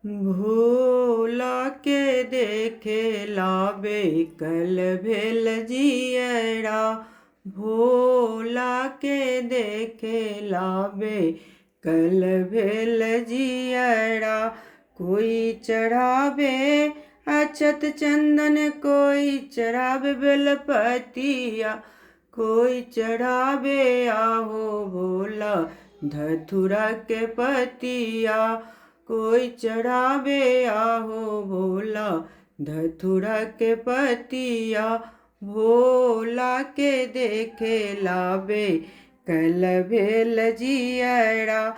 भोला के देखे लाबे कल भेल जियरा। भोला के देखे लाबे कल भेल जियरा। कोई चढ़ावे अक्षत चंदन, कोई चढ़ावे बेलपतिया, कोई चढ़ावे आहो भोला धतूरा के पतिया। कोई चढ़ावे आहो भोला धतूरा के पतिया। भोला के देखे लाबे कल भेल जियरा।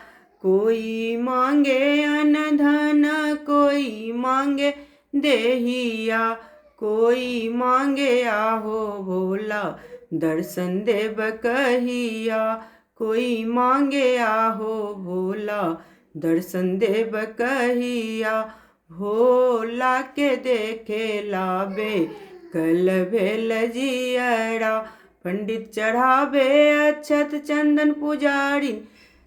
कोई मांगे अन धन, कोई मांगे देहिया, कोई मांगे आहो भोला दर्शन देव कहिया। कोई मांगे आहो भोला दर्शन देव कहिया। भोला के देखे लाबे कल भेल जियरा। पंडित चढ़ावे अक्षत चंदन, पुजारी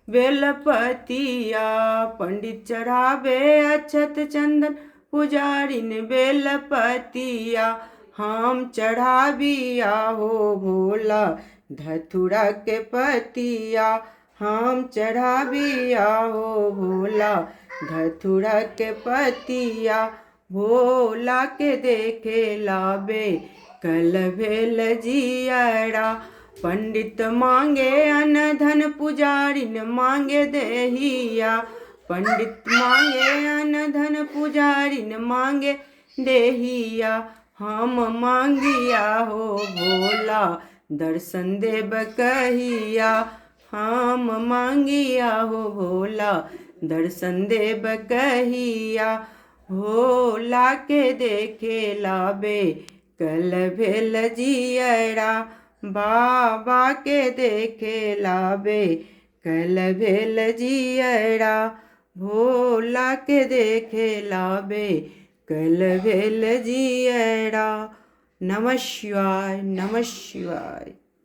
बेलपतिया। पंडित चढ़ावे अक्षत चंदन, पुजारी बेलपतिया। हम चढ़ावी आहो भोला धतूरा के पतिया। हम चढ़ावी आहो भोला धतूरा के पतिया। भोला के देखे लाबे कल भेल जियरा। पंडित मांगे अन धन, पुजारी मांगे देहिया। पंडित मांगे अन धन, पुजारी मांगे देहिया। हम मांगिया हो भोला दर्शन देव कहिया। हम मांगिया हो भोला दर्शन देव कहिया। भोला के देखे लाबे कल भेल जियरा। बाबा के देखे लाबे कल भेल जियरा। भोला के देखे लाबे कल भेल जियरा। नमः शिवाय, नमः शिवाय।